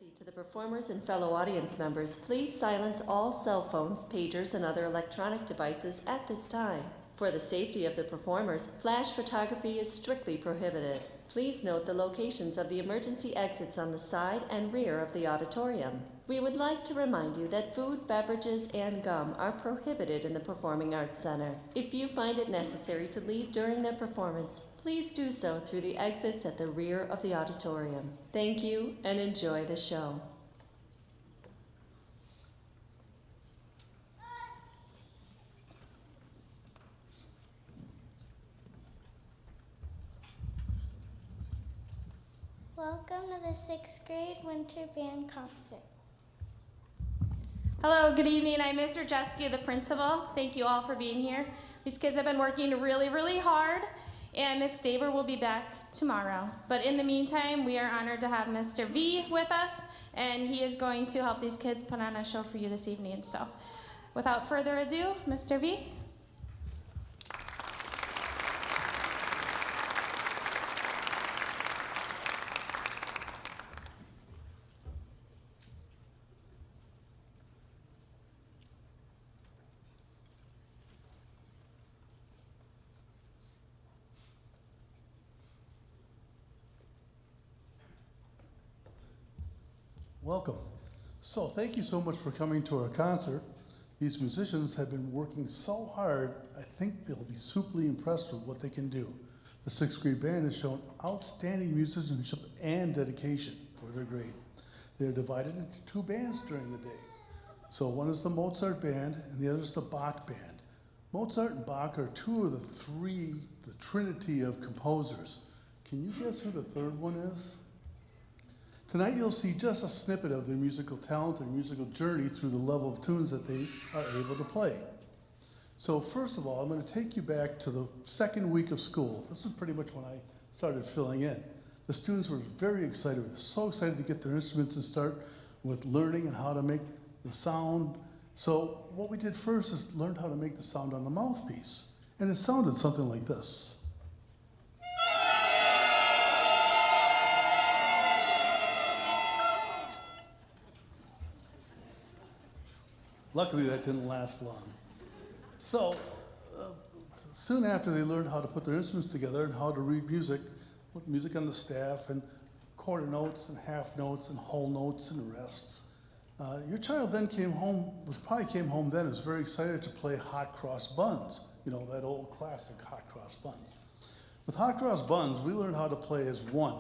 Courtesy to the performers and fellow audience members, please silence all cell phones, pagers, and other electronic devices at this time. For the safety of the performers, flash photography is strictly prohibited. Please note the locations of the emergency exits on the side and rear of the auditorium. We would like to remind you that food, beverages, and gum are prohibited in the Performing Arts Center. If you find it necessary to leave during their performance, please do so through the exits at the rear of the auditorium. Thank you and enjoy the show. Welcome to the 6th grade winter band concert. Hello, good evening. I'm Mr. Jeske, the principal. Thank you all for being here. These kids have been working really, really hard, and Miss Staber will be back tomorrow. But in the meantime, we are honored to have Mr. V with us, and he is going to help these kids put on a show for you this evening. So without further ado, Mr. V. Welcome. So thank you so much for coming to our concert. These musicians have been working so hard, I think they'll be superly impressed with what they can do. The 6th grade band has shown outstanding musicianship and dedication for their grade. They're divided into 2 bands during the day. So one is the Mozart band and the other is the Bach band. Mozart and Bach are 2 of the 3, the trinity of composers. Can you guess who the 3rd one is? Tonight you'll see just a snippet of their musical talent and musical journey through the level of tunes that they are able to play. So first of all, I'm going to take you back to the 2nd week of school. This is pretty much when I started filling in. The students were very excited. They were so excited to get their instruments and start with learning and how to make the sound. So what we did first is learned how to make the sound on the mouthpiece. And it sounded something like this. Luckily, that didn't last long. So, soon after they learned how to put their instruments together and how to read music, with music on the staff and quarter notes and half notes and whole notes and rests. Your child then came home then, was very excited to play hot cross buns. You know, that old classic hot cross buns. With hot cross buns, we learned how to play as one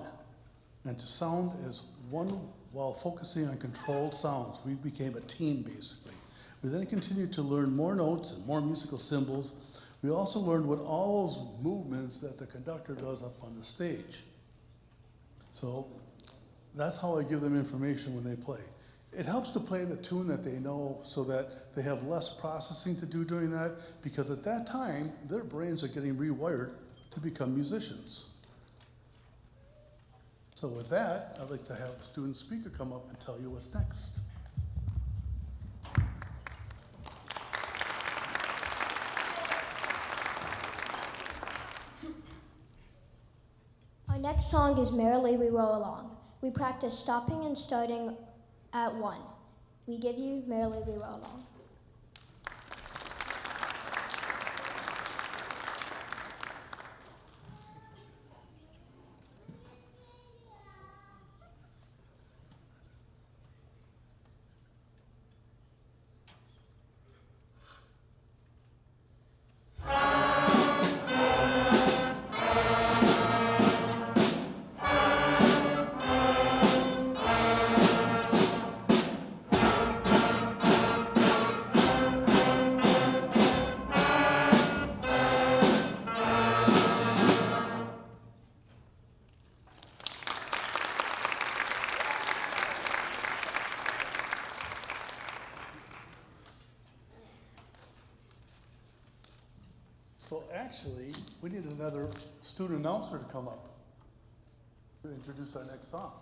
and to sound as one while focusing on controlled sounds. We became a team, basically. We then continued to learn more notes and more musical symbols. We also learned what all those movements that the conductor does up on the stage. So that's how I give them information when they play. It helps to play the tune that they know so that they have less processing to do during that, because at that time, their brains are getting rewired to become musicians. So with that, I'd like to have the student speaker come up and tell you what's next. Our next song is Merrily We Roll Along. We practice stopping and starting at 1. We give you Merrily We Roll Along. So actually, we need another student announcer to come up to introduce our next song.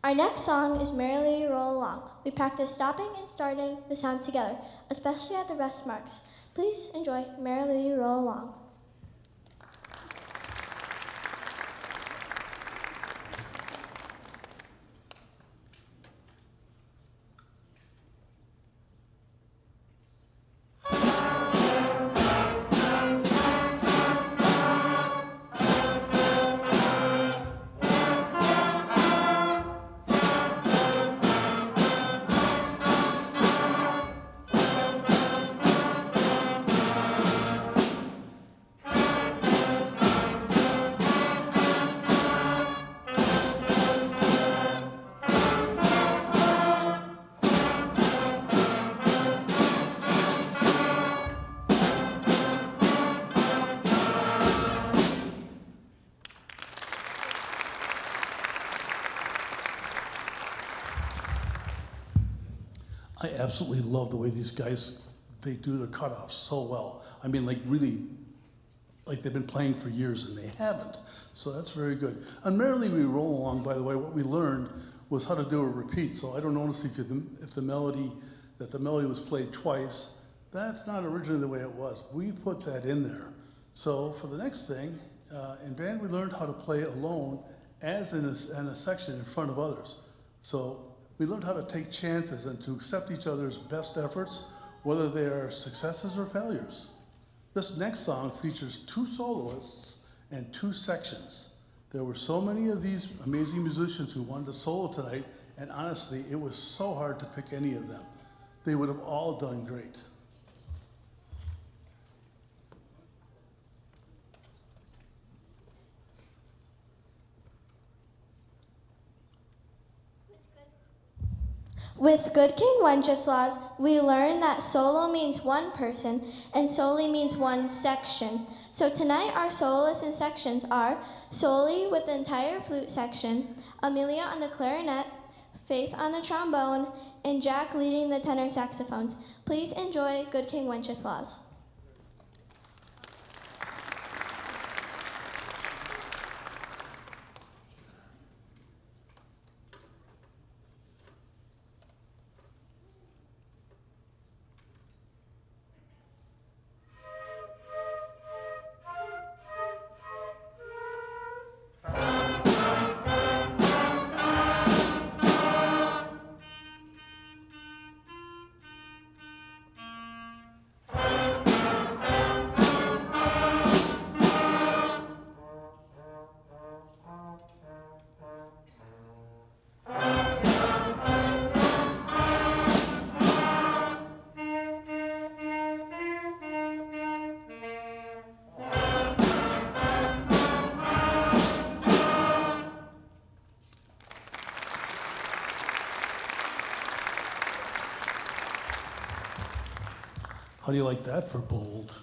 Our next song is Merrily Roll Along. We practice stopping and starting the sound together, especially at the rest marks. Please enjoy Merrily Roll Along. I absolutely love the way these guys, they do their cutoffs so well. I mean, like really, like they've been playing for years and they haven't. So that's very good. On Merrily We Roll Along, by the way, what we learned was how to do a repeat. So I don't notice if the melody was played twice. That's not originally the way it was. We put that in there. So for the next thing, in band we learned how to play alone as in a section in front of others. So we learned how to take chances and to accept each other's best efforts, whether they are successes or failures. This next song features 2 soloists and 2 sections. There were so many of these amazing musicians who wanted to solo tonight, and honestly, it was so hard to pick any of them. They would have all done great. With Good King Wenceslas, we learn that solo means one person and soli means one section. So tonight our soloists and sections are Soli with the entire flute section, Amelia on the clarinet, Faith on the trombone, and Jack leading the tenor saxophones. Please enjoy Good King Wenceslas. How do you like that for bold?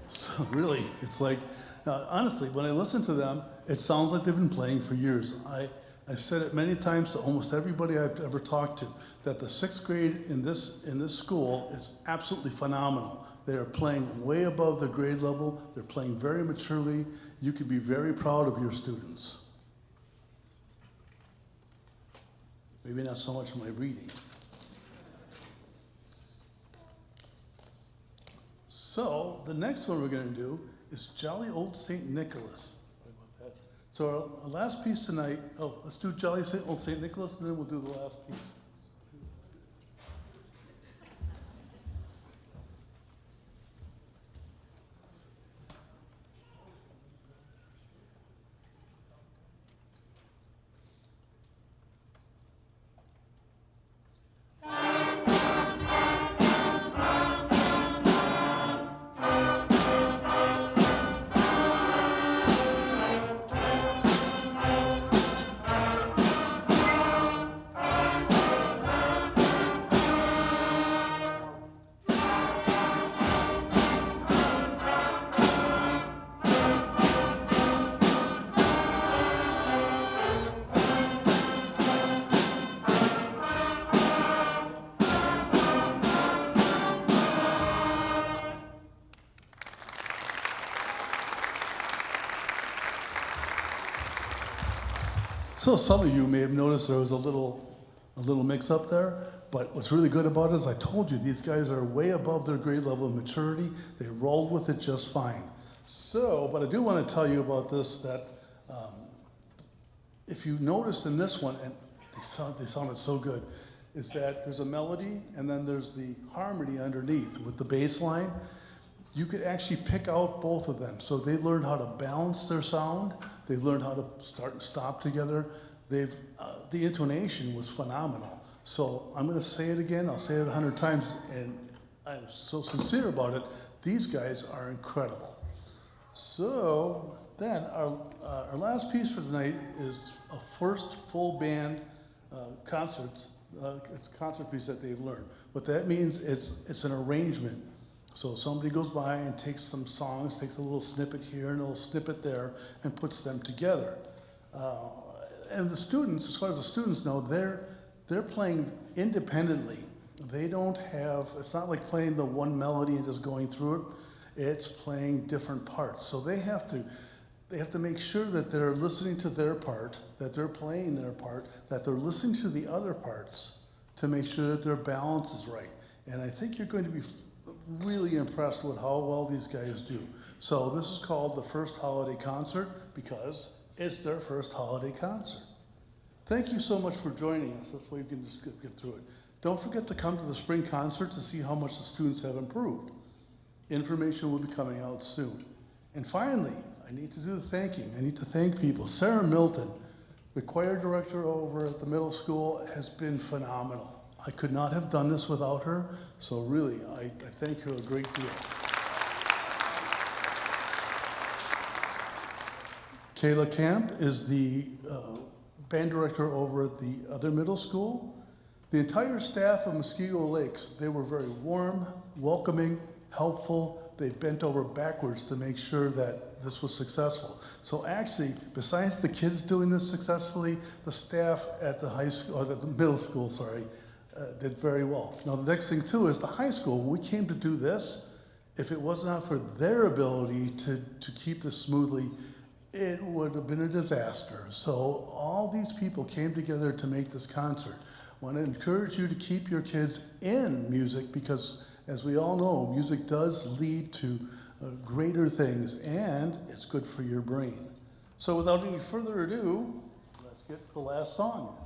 So really, it's like, honestly, when I listen to them, it sounds like they've been playing for years. I've said it many times to almost everybody I've ever talked to, that the 6th grade in this school is absolutely phenomenal. They are playing way above their grade level. They're playing very maturely. You can be very proud of your students. Maybe not so much my reading. So the next one we're going to do is Jolly Old St. Nicholas. Sorry about that. So our last piece tonight, let's do Jolly Old St. Nicholas, and then we'll do the last piece. So some of you may have noticed there was a little mix up there, but what's really good about it is I told you these guys are way above their grade level of maturity. They rolled with it just fine. So, but I do want to tell you about this, that if you noticed in this one, and they sounded so good, is that there's a melody and then there's the harmony underneath with the bass line. You could actually pick out both of them. So they learned how to balance their sound. They learned how to start and stop together. The intonation was phenomenal. So I'm going to say it again. I'll say it 100 times, and I'm so sincere about it. These guys are incredible. So then our last piece for tonight is a first full band concert. It's a concert piece that they've learned. What that means, it's an arrangement. So somebody goes by and takes some songs, takes a little snippet here and a little snippet there, and puts them together. And the students, as far as the students know, they're playing independently. They don't have, it's not like playing the one melody and just going through it. It's playing different parts. So they have to make sure that they're listening to their part, that they're playing their part, that they're listening to the other parts to make sure that their balance is right. And I think you're going to be really impressed with how well these guys do. So this is called the First Holiday Concert because it's their first holiday concert. Thank you so much for joining us. That's why you can just get through it. Don't forget to come to the spring concert to see how much the students have improved. Information will be coming out soon. And finally, I need to do the thanking. I need to thank people. Sarah Milton, the choir director over at the middle school, has been phenomenal. I could not have done this without her, so really, I thank her a great deal. Kayla Camp is the band director over at the other middle school. The entire staff of Muskego Lakes, they were very warm, welcoming, helpful. They bent over backwards to make sure that this was successful. So actually, besides the kids doing this successfully, the staff at the high school, or the middle school, did very well. Now the next thing too is the high school. When we came to do this, if it was not for their ability to keep this smoothly, it would have been a disaster. So all these people came together to make this concert. I want to encourage you to keep your kids in music because, as we all know, music does lead to greater things and it's good for your brain. So without any further ado, let's get the last song.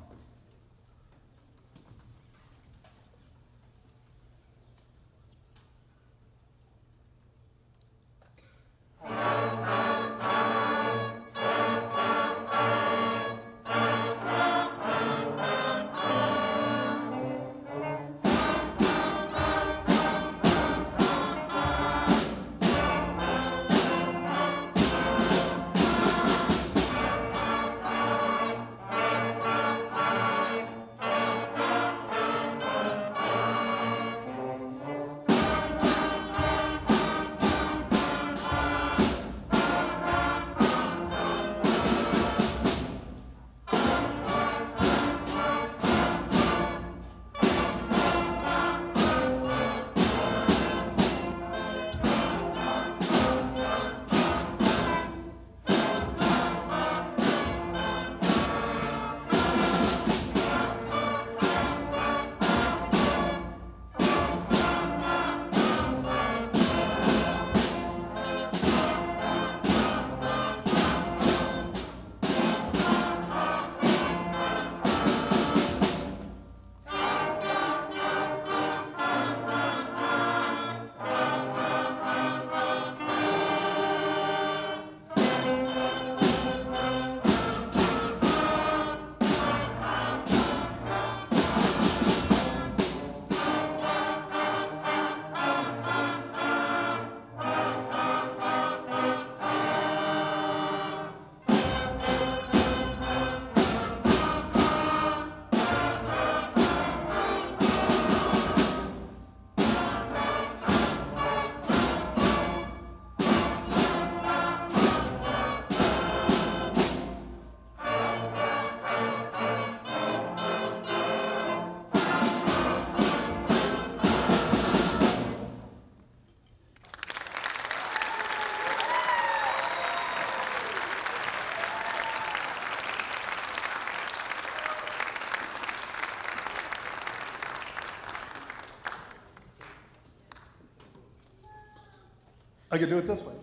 I can do it this way.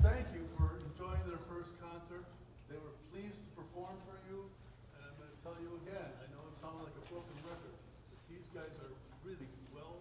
Thank you for enjoying their first concert. They were pleased to perform for you. And I'm going to tell you again, I know it sounds like a broken record, but these guys are really well